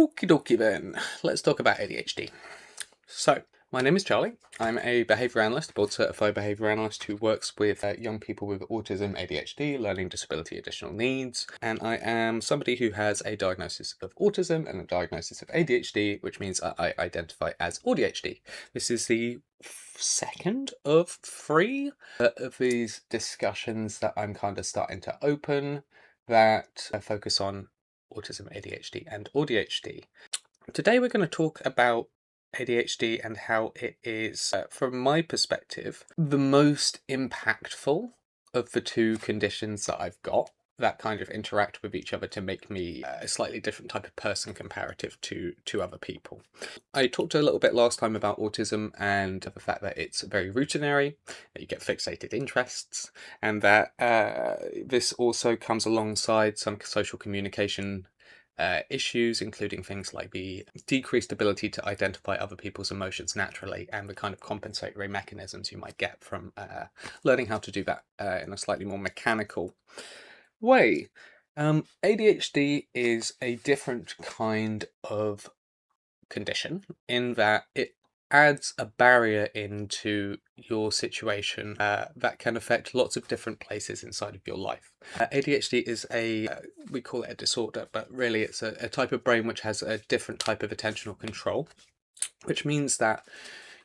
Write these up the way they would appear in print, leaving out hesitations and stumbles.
Okie dokie then, let's talk about ADHD. So, my name is Charlie. I'm a behaviour analyst, board certified behaviour analyst who works with young people with autism, ADHD, learning disability, additional needs, and I am somebody who has a diagnosis of autism and a diagnosis of ADHD, which means I identify as AuDHD. This is the second of three of these discussions that I'm kind of starting to open that focus on autism, ADHD, and AuDHD. Today we're going to talk about ADHD and how it is, from my perspective, the most impactful of the two conditions that I've got that kind of interact with each other to make me a slightly different type of person comparative to other people. I talked a little bit last time about autism and the fact that it's very routinary, that you get fixated interests, and that this also comes alongside some social communication issues, including things like the decreased ability to identify other people's emotions naturally and the kind of compensatory mechanisms you might get from learning how to do that in a slightly more mechanical way. ADHD is a different kind of condition in that it adds a barrier into your situation that can affect lots of different places inside of your life. ADHD is we call it a disorder, but really it's a type of brain which has a different type of attentional control, which means that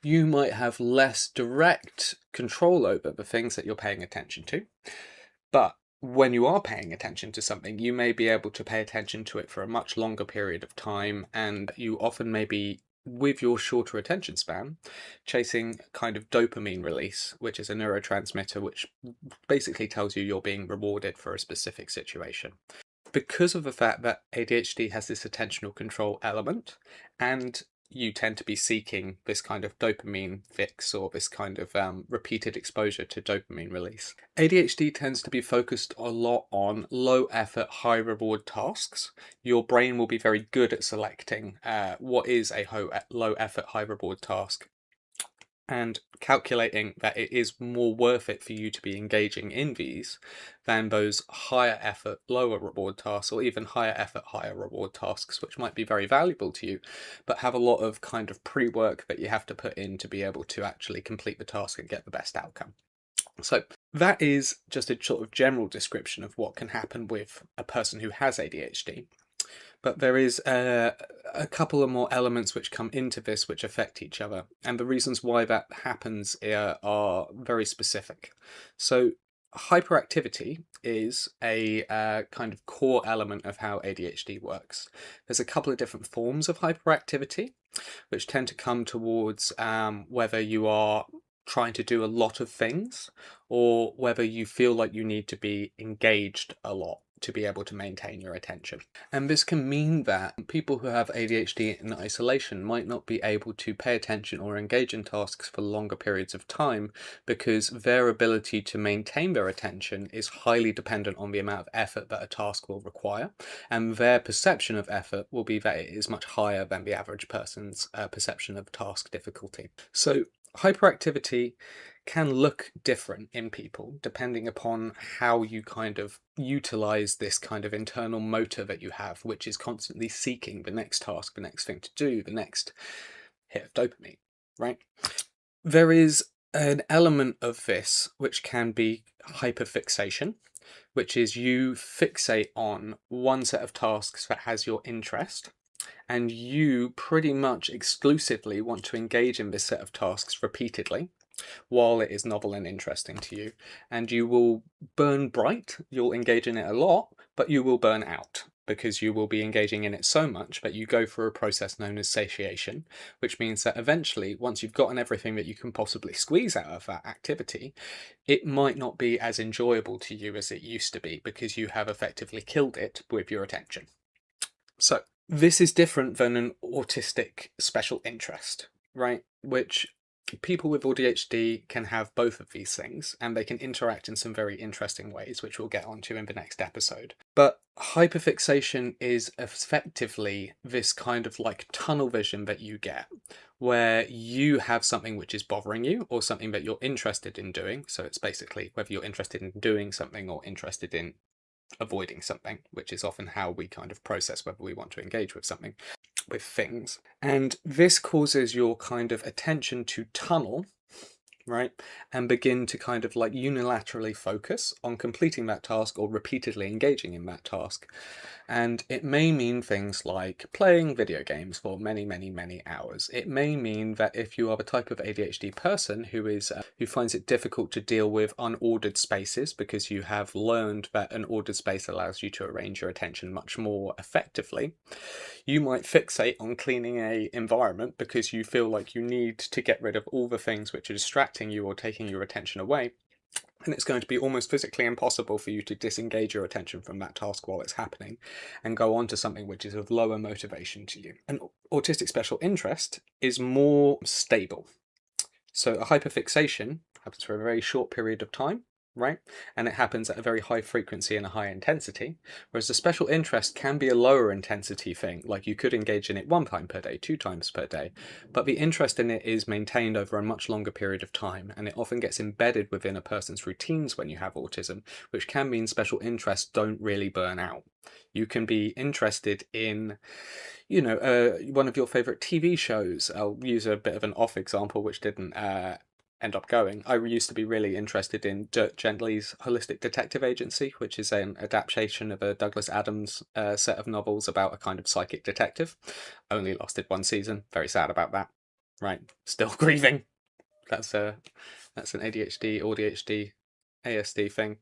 you might have less direct control over the things that you're paying attention to, but when you are paying attention to something, you may be able to pay attention to it for a much longer period of time, and you often may be, with your shorter attention span, chasing kind of dopamine release, which is a neurotransmitter which basically tells you you're being rewarded for a specific situation. Because of the fact that ADHD has this attentional control element, and you tend to be seeking this kind of dopamine fix or this kind of repeated exposure to dopamine release, ADHD tends to be focused a lot on low effort, high reward tasks. Your brain will be very good at selecting what is a low effort, high reward task and calculating that it is more worth it for you to be engaging in these than those higher effort, lower reward tasks, or even higher effort, higher reward tasks, which might be very valuable to you, but have a lot of kind of pre-work that you have to put in to be able to actually complete the task and get the best outcome. So that is just a sort of general description of what can happen with a person who has ADHD. But there is a couple of more elements which come into this which affect each other, and the reasons why that happens are very specific. So hyperactivity is a kind of core element of how ADHD works. There's a couple of different forms of hyperactivity which tend to come towards whether you are trying to do a lot of things or whether you feel like you need to be engaged a lot to be able to maintain your attention. And this can mean that people who have ADHD in isolation might not be able to pay attention or engage in tasks for longer periods of time because their ability to maintain their attention is highly dependent on the amount of effort that a task will require, and their perception of effort will be that it is much higher than the average person's perception of task difficulty. So hyperactivity can look different in people depending upon how you kind of utilize this kind of internal motor that you have, which is constantly seeking the next task, the next thing to do, the next hit of dopamine, right? There is an element of this which can be hyperfixation, which is you fixate on one set of tasks that has your interest, and you pretty much exclusively want to engage in this set of tasks repeatedly while it is novel and interesting to you, and you will burn bright, you'll engage in it a lot, but you will burn out because you will be engaging in it so much that you go through a process known as satiation, which means that eventually, once you've gotten everything that you can possibly squeeze out of that activity, it might not be as enjoyable to you as it used to be because you have effectively killed it with your attention. So this is different than an autistic special interest, right? Which people with ADHD can have both of these things, and they can interact in some very interesting ways, which we'll get onto in the next episode. But hyperfixation is effectively this kind of like tunnel vision that you get, where you have something which is bothering you or something that you're interested in doing. So it's basically whether you're interested in doing something or interested in avoiding something, which is often how we kind of process whether we want to engage with something. with things. And this causes your kind of attention to tunnel, right? And begin to kind of like unilaterally focus on completing that task or repeatedly engaging in that task. And it may mean things like playing video games for many, many, many hours. It may mean that if you are the type of ADHD person who finds it difficult to deal with unordered spaces because you have learned that an ordered space allows you to arrange your attention much more effectively, you might fixate on cleaning a environment because you feel like you need to get rid of all the things which are distracting you or taking your attention away. And it's going to be almost physically impossible for you to disengage your attention from that task while it's happening and go on to something which is of lower motivation to you. An autistic special interest is more stable. So a hyperfixation happens for a very short period of time, right? And it happens at a very high frequency and a high intensity, whereas a special interest can be a lower intensity thing, like you could engage in it 1 time per day, 2 times per day, but the interest in it is maintained over a much longer period of time, and it often gets embedded within a person's routines when you have autism, which can mean special interests don't really burn out. You can be interested in, one of your favourite TV shows. I'll use a bit of an off example, which didn't end up going. I used to be really interested in Dirk Gently's Holistic Detective Agency, which is an adaptation of a Douglas Adams set of novels about a kind of psychic detective. Only lasted 1 season. Very sad about that. Right, still grieving. That's an ADHD, AuDHD, ASD thing.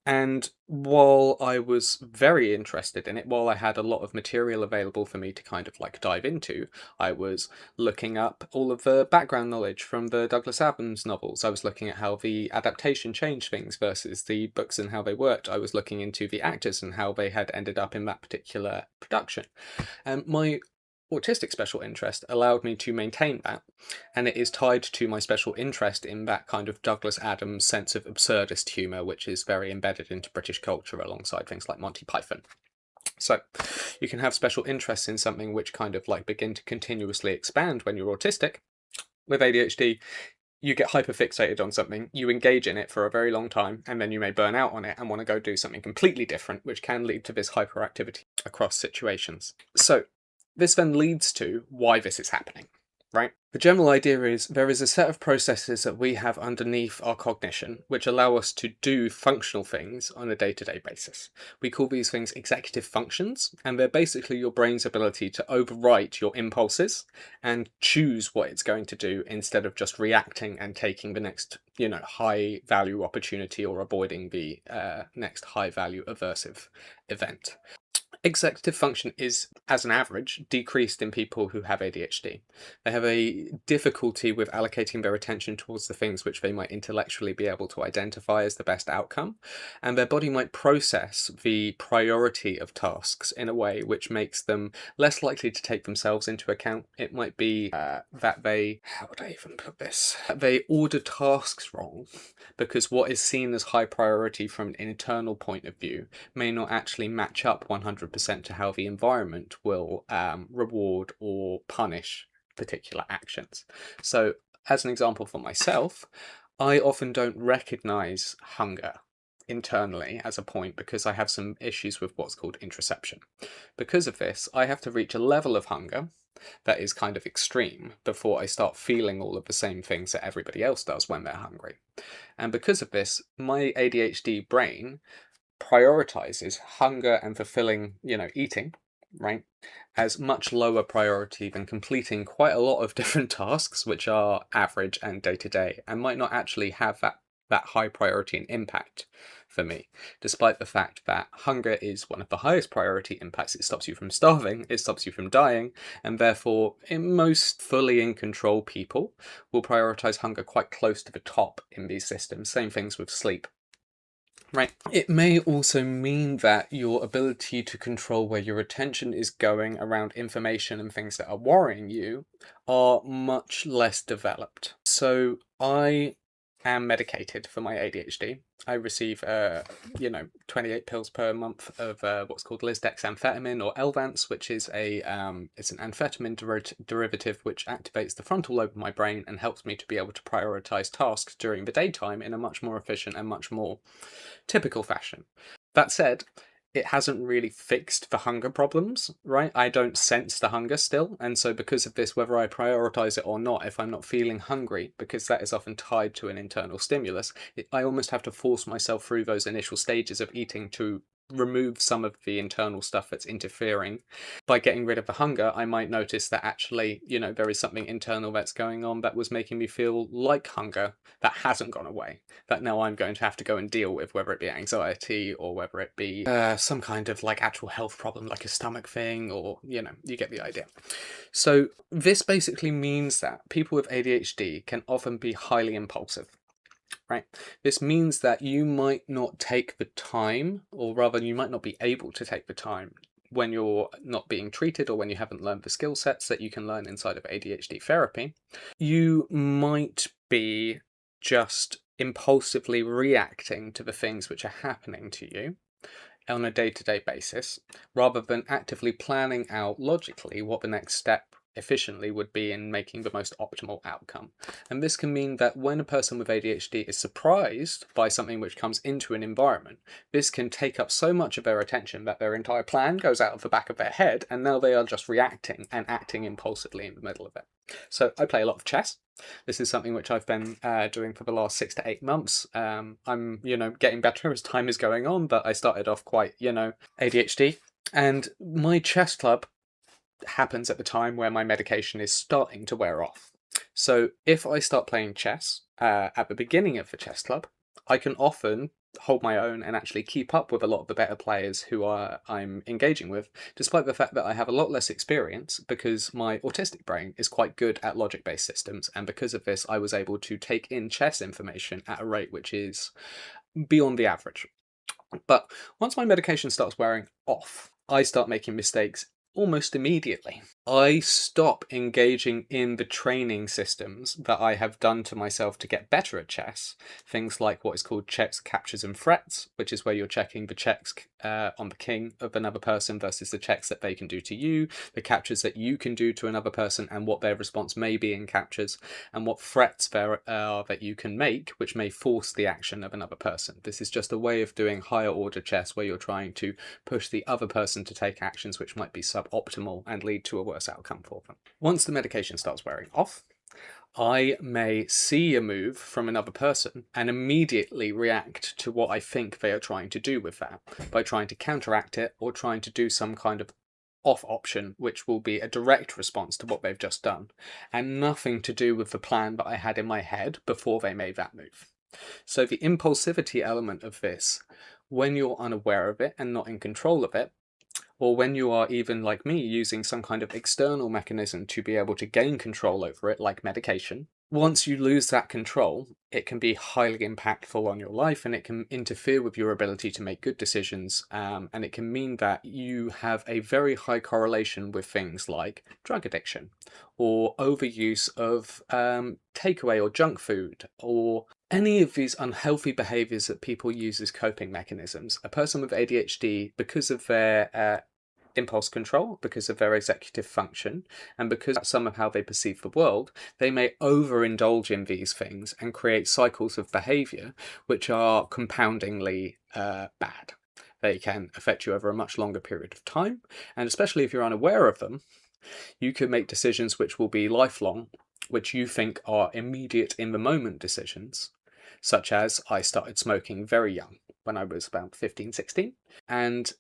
And while I was very interested in it, while I had a lot of material available for me to kind of like dive into, I was looking up all of the background knowledge from the Douglas Adams novels. I was looking at how the adaptation changed things versus the books and how they worked. I was looking into the actors and how they had ended up in that particular production. And my autistic special interest allowed me to maintain that, and it is tied to my special interest in that kind of Douglas Adams sense of absurdist humour, which is very embedded into British culture alongside things like Monty Python. So you can have special interests in something which kind of like begin to continuously expand when you're autistic. With ADHD, you get hyperfixated on something, you engage in it for a very long time, and then you may burn out on it and want to go do something completely different, which can lead to this hyperactivity across situations. So this then leads to why this is happening, right? The general idea is there is a set of processes that we have underneath our cognition which allow us to do functional things on a day-to-day basis. We call these things executive functions, and they're basically your brain's ability to overwrite your impulses and choose what it's going to do instead of just reacting and taking the next, high-value opportunity or avoiding the next high-value aversive event. Executive function is, as an average, decreased in people who have ADHD. They have a difficulty with allocating their attention towards the things which they might intellectually be able to identify as the best outcome, and their body might process the priority of tasks in a way which makes them less likely to take themselves into account. It might be that they, how would I even put this? They order tasks wrong, because what is seen as high priority from an internal point of view may not actually match up 100% to how the environment will reward or punish particular actions. So, as an example for myself, I often don't recognize hunger internally as a point because I have some issues with what's called interoception. Because of this, I have to reach a level of hunger that is kind of extreme before I start feeling all of the same things that everybody else does when they're hungry. And because of this, my ADHD brain prioritizes hunger and fulfilling, eating, right, as much lower priority than completing quite a lot of different tasks which are average and day-to-day and might not actually have that high priority and impact for me, despite the fact that hunger is one of the highest priority impacts. It stops you from starving, it stops you from dying, and therefore, in most fully in control people will prioritize hunger quite close to the top in these systems. Same things with sleep. Right. It may also mean that your ability to control where your attention is going around information and things that are worrying you are much less developed. So I am medicated for my ADHD. I receive 28 pills per month of what's called lisdexamfetamine, or Elvance, which is it's an amphetamine derivative which activates the frontal lobe of my brain and helps me to be able to prioritize tasks during the daytime in a much more efficient and much more typical fashion. That said, it hasn't really fixed the hunger problems, right? I don't sense the hunger still. And so because of this, whether I prioritize it or not, if I'm not feeling hungry, because that is often tied to an internal stimulus, I almost have to force myself through those initial stages of eating to remove some of the internal stuff that's interfering. By getting rid of the hunger, I might notice that actually, there is something internal that's going on that was making me feel like hunger that hasn't gone away, that now I'm going to have to go and deal with, whether it be anxiety or whether it be some kind of like actual health problem, like a stomach thing, or, you get the idea. So this basically means that people with ADHD can often be highly impulsive. Right. This means that you might not take the time, or rather you might not be able to take the time when you're not being treated or when you haven't learned the skill sets that you can learn inside of ADHD therapy. You might be just impulsively reacting to the things which are happening to you on a day-to-day basis, rather than actively planning out logically what the next step efficiently would be in making the most optimal outcome. And this can mean that when a person with ADHD is surprised by something which comes into an environment, this can take up so much of their attention that their entire plan goes out of the back of their head, and now they are just reacting and acting impulsively in the middle of it. So I play a lot of chess. This is something which I've been doing for the last 6 to 8 months. I'm, getting better as time is going on, but I started off quite, ADHD. And my chess club happens at the time where my medication is starting to wear off. So if I start playing chess at the beginning of the chess club, I can often hold my own and actually keep up with a lot of the better players who I'm engaging with, despite the fact that I have a lot less experience, because my autistic brain is quite good at logic-based systems, and because of this I was able to take in chess information at a rate which is beyond the average. But once my medication starts wearing off, I start making mistakes almost immediately. I stop engaging in the training systems that I have done to myself to get better at chess. Things like what is called checks, captures, and threats, which is where you're checking the checks on the king of another person versus the checks that they can do to you, the captures that you can do to another person and what their response may be in captures, and what threats there are that you can make, which may force the action of another person. This is just a way of doing higher order chess where you're trying to push the other person to take actions which might be suboptimal and lead to a worse outcome for them. Once the medication starts wearing off, I may see a move from another person and immediately react to what I think they are trying to do with that by trying to counteract it or trying to do some kind of off option, which will be a direct response to what they've just done and nothing to do with the plan that I had in my head before they made that move. So the impulsivity element of this, when you're unaware of it and not in control of it, or when you are even like me using some kind of external mechanism to be able to gain control over it, like medication, once you lose that control, it can be highly impactful on your life and it can interfere with your ability to make good decisions, and it can mean that you have a very high correlation with things like drug addiction or overuse of takeaway or junk food or any of these unhealthy behaviours that people use as coping mechanisms. A person with ADHD, because of their impulse control, because of their executive function, and because of some of how they perceive the world, they may overindulge in these things and create cycles of behaviour which are compoundingly bad. They can affect you over a much longer period of time, and especially if you're unaware of them, you can make decisions which will be lifelong, which you think are immediate in the moment decisions, such as I started smoking very young, when I was about 15, 16, and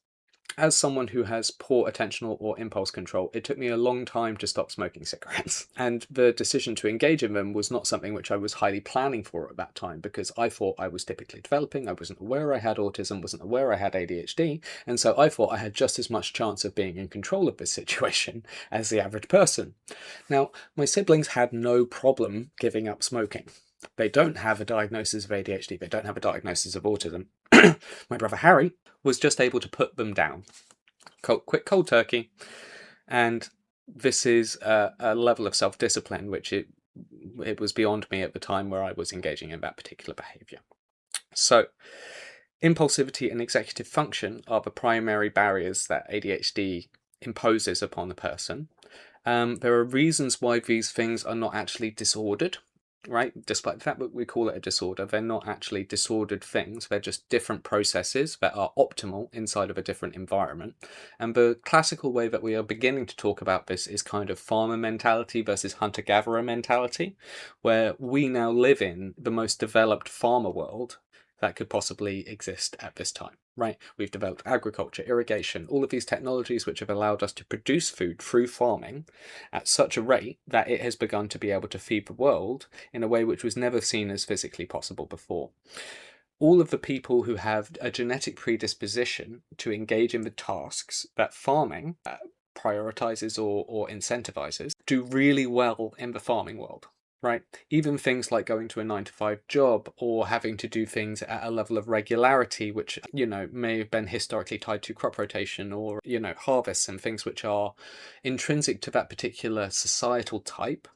as someone who has poor attentional or impulse control, it took me a long time to stop smoking cigarettes. And the decision to engage in them was not something which I was highly planning for at that time, because I thought I was typically developing, I wasn't aware I had autism, wasn't aware I had ADHD, and so I thought I had just as much chance of being in control of this situation as the average person. Now, my siblings had no problem giving up smoking. They don't have a diagnosis of ADHD, they don't have a diagnosis of autism. My brother Harry was just able to put them down. Quick cold turkey. And this is a level of self-discipline which it was beyond me at the time where I was engaging in that particular behaviour. So, impulsivity and executive function are the primary barriers that ADHD imposes upon the person. There are reasons why these things are not actually disordered. right? Despite the fact that we call it a disorder, they're not actually disordered things. They're just different processes that are optimal inside of a different environment. And the classical way that we are beginning to talk about this is kind of farmer mentality versus hunter-gatherer mentality, where we now live in the most developed farmer world that could possibly exist at this time, right? We've developed agriculture, irrigation, all of these technologies which have allowed us to produce food through farming at such a rate that it has begun to be able to feed the world in a way which was never seen as physically possible before. All of the people who have a genetic predisposition to engage in the tasks that farming prioritizes or incentivizes do really well in the farming world. Right? Even things like going to a 9-to-5 job or having to do things at a level of regularity, which, may have been historically tied to crop rotation or, harvests and things which are intrinsic to that particular societal type,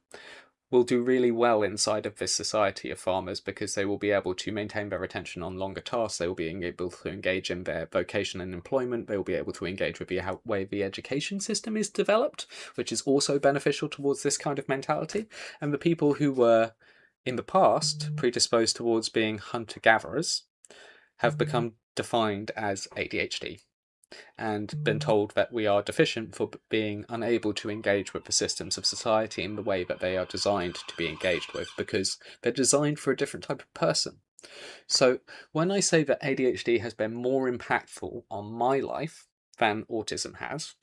will do really well inside of this society of farmers because they will be able to maintain their attention on longer tasks. They will be able to engage in their vocation and employment. They will be able to engage with the way the education system is developed, which is also beneficial towards this kind of mentality. And the people who were in the past predisposed towards being hunter-gatherers have become defined as ADHD and been told that we are deficient for being unable to engage with the systems of society in the way that they are designed to be engaged with, because they're designed for a different type of person. So when I say that ADHD has been more impactful on my life than autism has,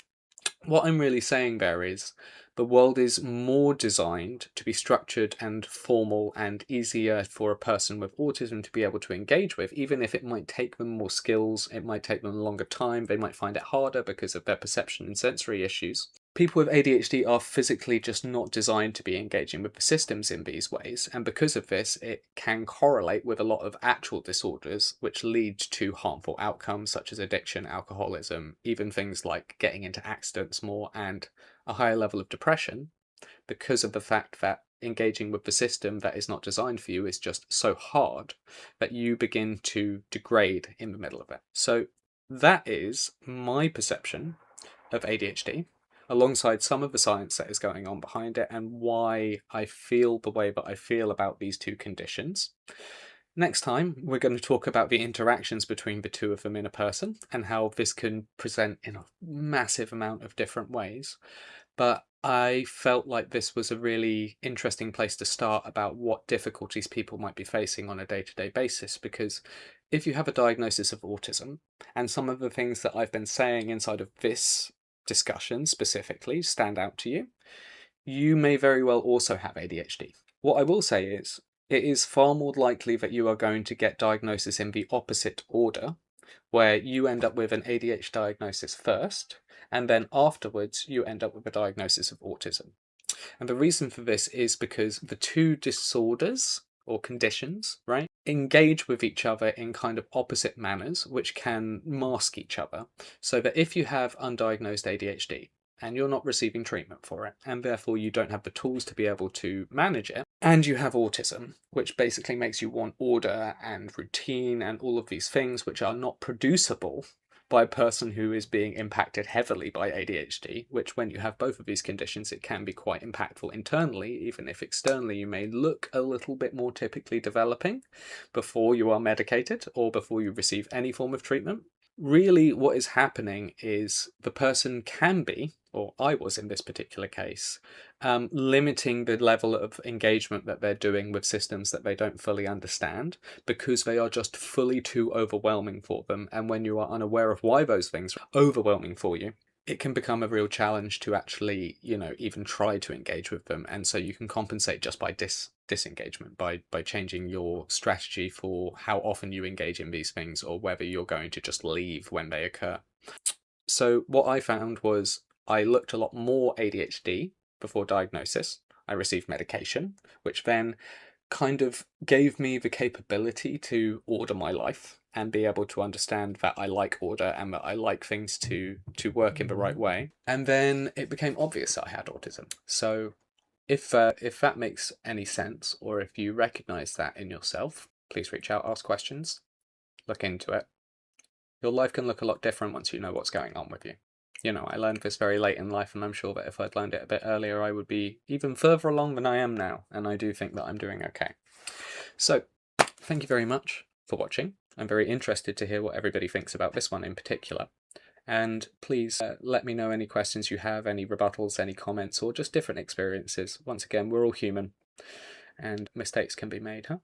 what I'm really saying there is the world is more designed to be structured and formal and easier for a person with autism to be able to engage with, even if it might take them more skills, it might take them a longer time, they might find it harder because of their perception and sensory issues. People with ADHD are physically just not designed to be engaging with the systems in these ways, and because of this, it can correlate with a lot of actual disorders which lead to harmful outcomes such as addiction, alcoholism, even things like getting into accidents more, and a higher level of depression because of the fact that engaging with the system that is not designed for you is just so hard that you begin to degrade in the middle of it. So that is my perception of ADHD, alongside some of the science that is going on behind it and why I feel the way that I feel about these two conditions. Next time, we're going to talk about the interactions between the two of them in a person and how this can present in a massive amount of different ways. But I felt like this was a really interesting place to start about what difficulties people might be facing on a day-to-day basis, because if you have a diagnosis of autism, and some of the things that I've been saying inside of this discussion specifically stand out to you, you may very well also have ADHD. What I will say is, it is far more likely that you are going to get diagnosis in the opposite order, where you end up with an ADHD diagnosis first, and then afterwards you end up with a diagnosis of autism. And the reason for this is because the two disorders or conditions, right, engage with each other in kind of opposite manners, which can mask each other. So that if you have undiagnosed ADHD, and you're not receiving treatment for it, and therefore you don't have the tools to be able to manage it, and you have autism, which basically makes you want order and routine and all of these things which are not producible by a person who is being impacted heavily by ADHD, which when you have both of these conditions, it can be quite impactful internally, even if externally you may look a little bit more typically developing before you are medicated or before you receive any form of treatment. Really, what is happening is the person can be, or I was in this particular case, limiting the level of engagement that they're doing with systems that they don't fully understand because they are just fully too overwhelming for them. And when you are unaware of why those things are overwhelming for you, it can become a real challenge to actually, even try to engage with them. And so you can compensate just by disengagement, by changing your strategy for how often you engage in these things or whether you're going to just leave when they occur. So what I found was I looked a lot more ADHD before diagnosis. I received medication, which then kind of gave me the capability to order my life and be able to understand that I like order and that I like things to work in the right way. And then it became obvious that I had autism. So if that makes any sense, or if you recognize that in yourself, please reach out, ask questions, look into it. Your life can look a lot different once you know what's going on with you. You know, I learned this very late in life, and I'm sure that if I'd learned it a bit earlier, I would be even further along than I am now, and I do think that I'm doing okay. So, thank you very much for watching. I'm very interested to hear what everybody thinks about this one in particular. And please let me know any questions you have, any rebuttals, any comments, or just different experiences. Once again, we're all human, and mistakes can be made, huh?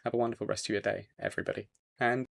Have a wonderful rest of your day, everybody. And